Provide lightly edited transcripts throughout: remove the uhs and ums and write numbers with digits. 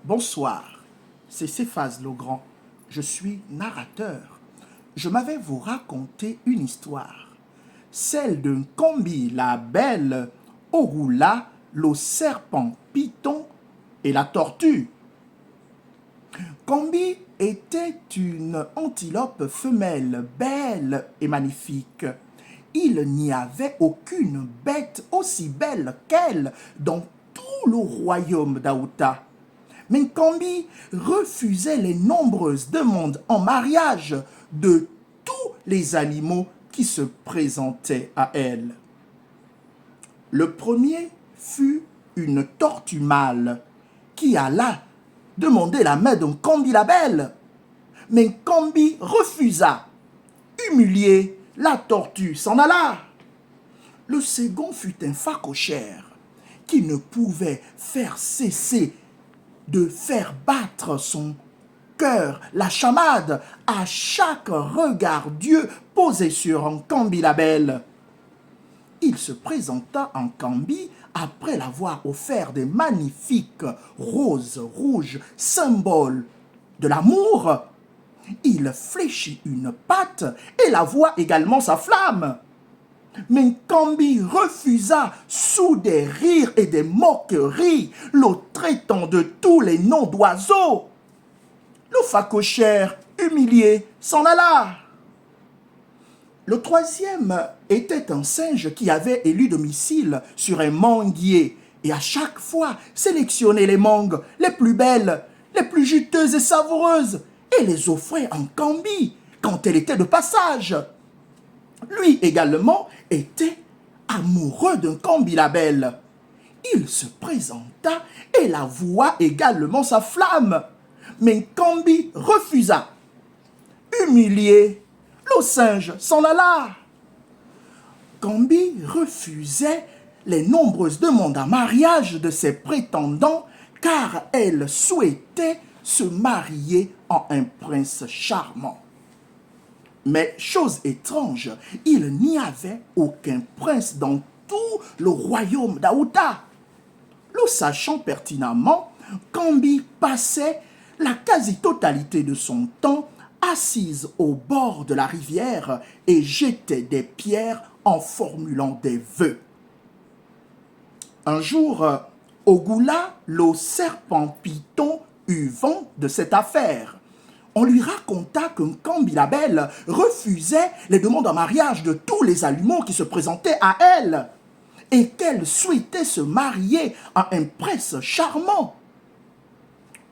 Bonsoir, c'est Céphase Legrand. Je suis narrateur. Je m'avais vous raconter une histoire, celle d'un Nkombi la belle, Ogula, le serpent python et la tortue. Nkombi était une antilope femelle belle et magnifique. Il n'y avait aucune bête aussi belle qu'elle dans tout le royaume d'Aouta. Mais Nkombi refusait les nombreuses demandes en mariage de tous les animaux qui se présentaient à elle. Le premier fut une tortue mâle qui alla demander la main de Nkombi la belle. Mais Nkombi refusa. Humilié, la tortue s'en alla. Le second fut un phacochère qui ne pouvait faire cesser de faire battre son cœur, la chamade, à chaque regard Dieu posé sur Nkombi la belle. Il se présenta en Nkombi après l'avoir offert des magnifiques roses rouges, symboles de l'amour. Il fléchit une patte et la voit également sa flamme. Mais Nkombi refusa sous des rires et des moqueries, le traitant de tous les noms d'oiseaux. Le phacochère, humilié, s'en alla. Le troisième était un singe qui avait élu domicile sur un manguier et à chaque fois sélectionnait les mangues les plus belles, les plus juteuses et savoureuses et les offrait à Nkombi quand elle était de passage. Lui également était amoureux de Nkombi la belle. Il se présenta et la voua également sa flamme. Mais Nkombi refusa. Humilié, le singe s'en alla. Nkombi refusait les nombreuses demandes en mariage de ses prétendants car elle souhaitait se marier en un prince charmant. Mais, chose étrange, il n'y avait aucun prince dans tout le royaume d'Aouta. Le sachant pertinemment, Nkombi passait la quasi-totalité de son temps assise au bord de la rivière et jetait des pierres en formulant des vœux. Un jour, Ogula, le serpent python, eut vent de cette affaire. On lui raconta que Nkombi la belle refusait les demandes en mariage de tous les animaux qui se présentaient à elle et qu'elle souhaitait se marier à un prince charmant.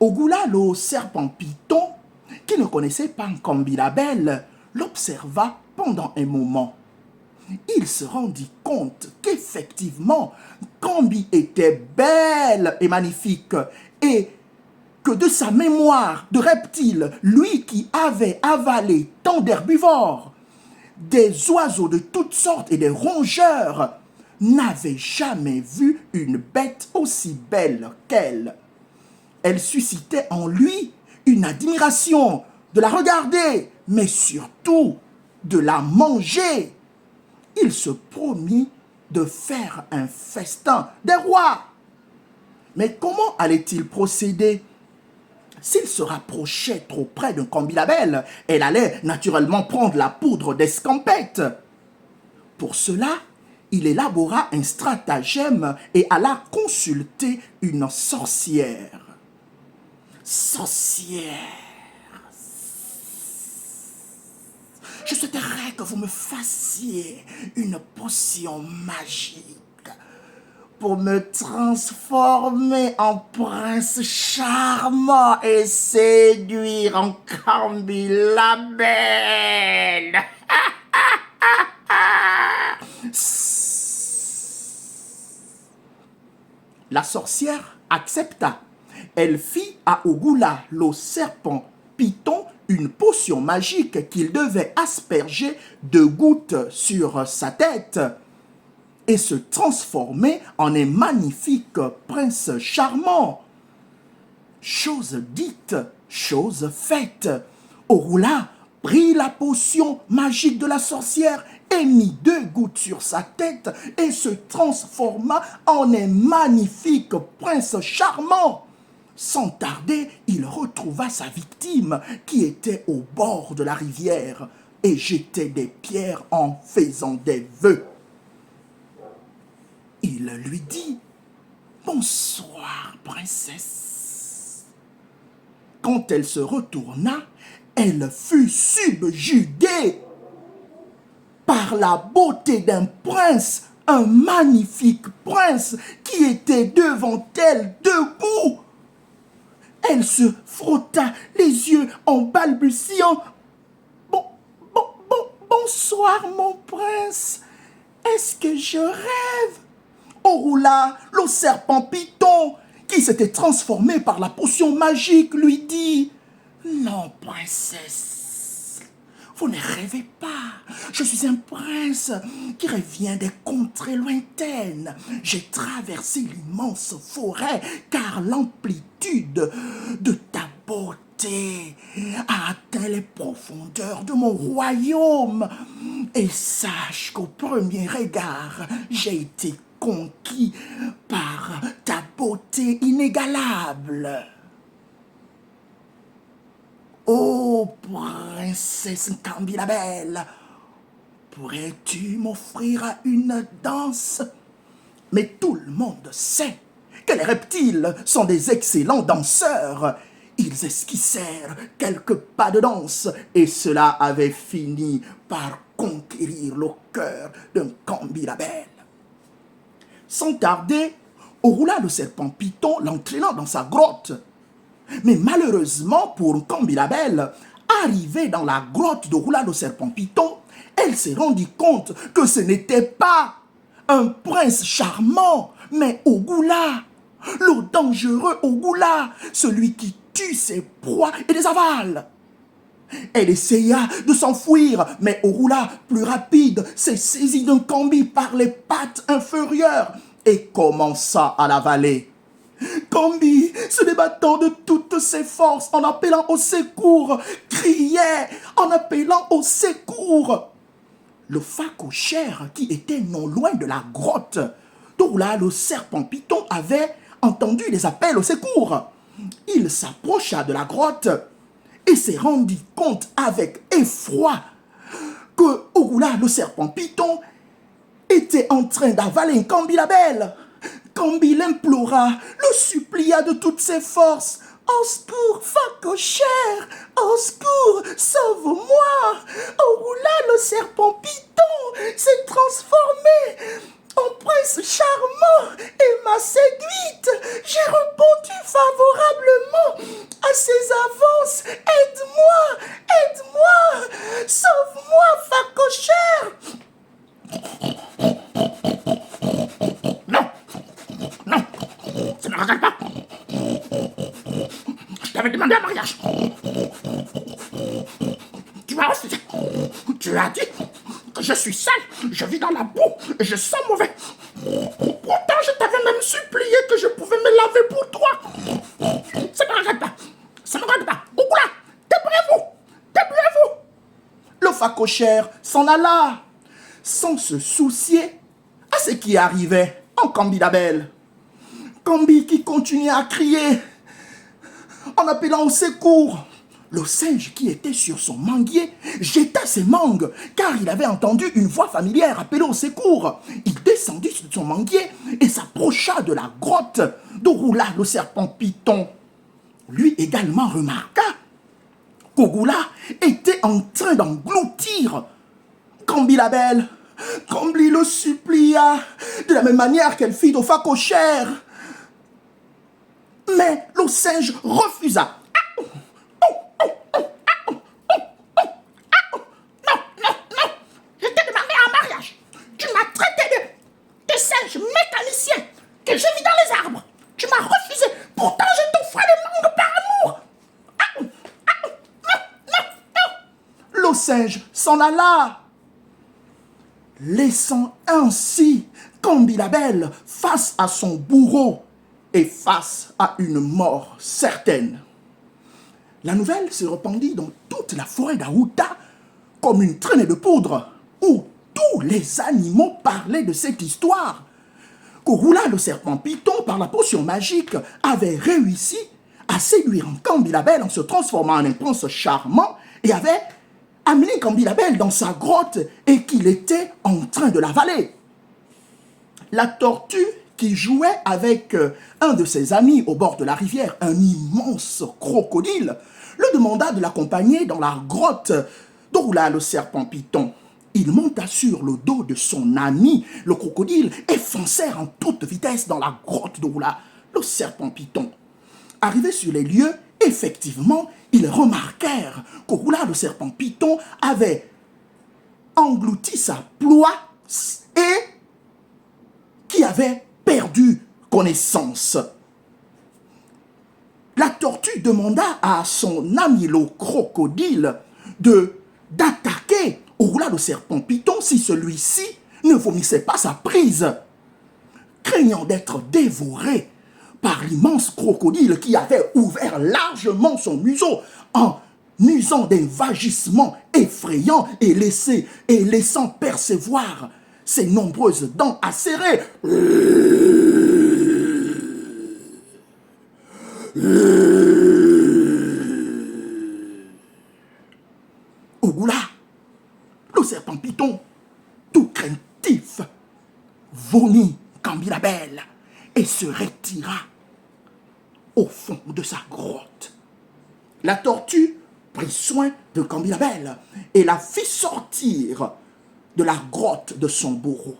Ogula, le serpent python, qui ne connaissait pas Nkombi la belle, l'observa pendant un moment. Il se rendit compte qu'effectivement, Nkombi était belle et magnifique et que de sa mémoire de reptile, lui qui avait avalé tant d'herbivores, des oiseaux de toutes sortes et des rongeurs, n'avait jamais vu une bête aussi belle qu'elle. Elle suscitait en lui une admiration de la regarder, mais surtout de la manger. Il se promit de faire un festin des rois. Mais comment allait-il procéder? S'il se rapprochait trop près de Nkombi la belle, elle allait naturellement prendre la poudre d'escampette. Pour cela, il élabora un stratagème et alla consulter une sorcière. Sorcière, je souhaiterais que vous me fassiez une potion magique pour me transformer en prince charmant et séduire Nkombi la belle. La sorcière accepta. Elle fit à Ogula, le serpent python, une potion magique qu'il devait asperger de gouttes sur sa tête et se transformer en un magnifique prince charmant. Chose dite, chose faite. Ogula prit la potion magique de la sorcière et mit 2 gouttes sur sa tête et se transforma en un magnifique prince charmant. Sans tarder, il retrouva sa victime qui était au bord de la rivière et jetait des pierres en faisant des vœux. Il lui dit « Bonsoir, princesse ». Quand elle se retourna, elle fut subjuguée par la beauté d'un prince, un magnifique prince qui était devant elle debout. Elle se frotta les yeux en balbutiant « Bonsoir mon prince, est-ce que je rêve ?» Orula, le serpent python, qui s'était transformé par la potion magique, lui dit « Non, princesse, vous ne rêvez pas. Je suis un prince qui revient des contrées lointaines. J'ai traversé l'immense forêt car l'amplitude de ta beauté a atteint les profondeurs de mon royaume. Et sache qu'au premier regard, j'ai été conquis par ta beauté inégalable. Ô princesse Nkambi la belle, pourrais-tu m'offrir une danse? Mais tout le monde sait que les reptiles sont des excellents danseurs. Ils esquissèrent quelques pas de danse et cela avait fini par conquérir le cœur de Nkambi la belle. Sans tarder, Orula le serpent python l'entraîna dans sa grotte. Mais malheureusement pour Nkambi la belle, arrivée dans la grotte d'Orula le serpent python, elle s'est rendue compte que ce n'était pas un prince charmant, mais Ogula, le dangereux Ogula, celui qui tue ses proies et les avale. Elle essaya de s'enfuir, mais Orula, plus rapide, s'est saisie d'un Nkambi par les pattes inférieures et commença à l'avaler. Nkambi, se débattant de toutes ses forces en appelant au secours, criait en appelant au secours. Le phacochère qui était non loin de la grotte, d'Orula le serpent python avait entendu les appels au secours. Il s'approcha de la grotte et s'est rendu compte avec effroi que Orula le serpent python était en train d'avaler Nkambi la belle. Nkambi l'implora, le supplia de toutes ses forces. « Au secours, phacochère! Au secours, sauve-moi! Orula le serpent python s'est transformé en prince charmant et m'a séduite. J'ai répondu favorablement à ses avances. Aide-moi! Aide-moi! Sauve-moi, phacochère! » Non! Non! Ça ne me regarde pas! Je t'avais demandé un mariage. Tu m'as refusé. Tu as dit que je suis sale, je vis dans la boue et je sens mauvais. Pourtant, je t'avais même supplié que je pouvais me laver pour toi. Ça ne me regarde pas. Ça ne me regarde pas. Ogula, débrouillez-vous. Débrouillez-vous. Le phacochère s'en alla sans se soucier à ce qui arrivait en Nkambi la belle. Nkambi qui continuait à crier en appelant au secours. Le singe qui était sur son manguier jeta ses mangues car il avait entendu une voix familière appeler au secours. Il descendit sur son manguier et s'approcha de la grotte d'Orula le serpent python. Lui également remarqua qu'Orula était en train d'engloutir Nkambi la belle. Nkambi le supplia de la même manière qu'elle fit au phacochère. Mais le singe refusa. Je t'ai demandé un mariage. Tu m'as traité de singe mécanicien que je vis dans les arbres. Tu m'as refusé. Pourtant, je t'offrais les mangues par amour. Le singe s'en alla, laissant ainsi Nkambi la belle face à son bourreau et face à une mort certaine. La nouvelle se répandit dans toute la forêt d'Aouta comme une traînée de poudre où tous les animaux parlaient de cette histoire. Qu'Orula le serpent python, par la potion magique, avait réussi à séduire Cambilabel en se transformant en un prince charmant et avait amené Cambilabel dans sa grotte et qu'il était en train de l'avaler. La tortue qui jouait avec un de ses amis au bord de la rivière, un immense crocodile, le demanda de l'accompagner dans la grotte d'Orula le serpent python. Il monta sur le dos de son ami, le crocodile, et foncèrent en toute vitesse dans la grotte d'Orula le serpent python. Arrivés sur les lieux, effectivement, ils remarquèrent qu'Orula le serpent python avait englouti sa proie et qui avait perdu connaissance. La tortue demanda à son ami le crocodile d'attaquer Orula le serpent python si celui-ci ne vomissait pas sa prise. Craignant d'être dévoré par l'immense crocodile qui avait ouvert largement son museau en usant d'un vagissement effrayant et laissant percevoir ses nombreuses dents acérées. Orula, le serpent python, tout craintif, vomit Cambilabel et se retira au fond de sa grotte. La tortue prit soin de Cambilabel et la fit sortir de la grotte de son bourreau.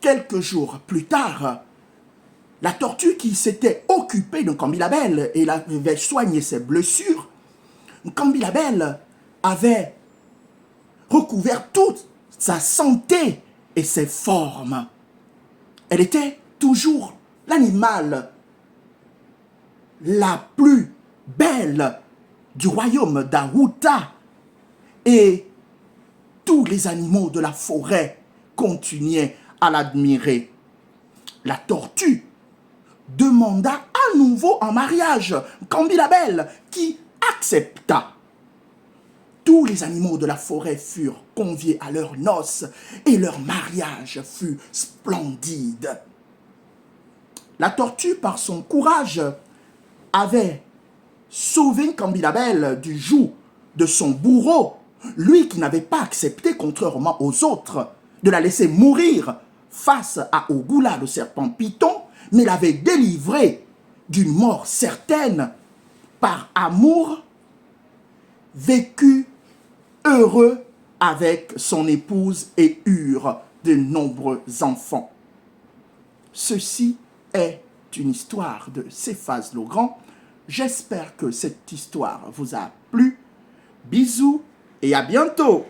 Quelques jours plus tard, la tortue qui s'était occupée de Cambilabel et avait soigné ses blessures, Cambilabel avait recouvert toute sa santé et ses formes. Elle était toujours l'animal la plus belle du royaume d'Aruta et tous les animaux de la forêt continuaient à l'admirer. La tortue demanda à nouveau en mariage Cambilabel qui accepta. Tous les animaux de la forêt furent conviés à leurs noces et leur mariage fut splendide. La tortue, par son courage, avait sauvé Cambilabel du joug de son bourreau, lui qui n'avait pas accepté, contrairement aux autres, de la laisser mourir face à Orula le serpent python, mais l'avait délivré d'une mort certaine par amour, vécu heureux avec son épouse et eurent de nombreux enfants. Ceci est une histoire de Céphase le Grand. J'espère que cette histoire vous a plu. Bisous et à bientôt.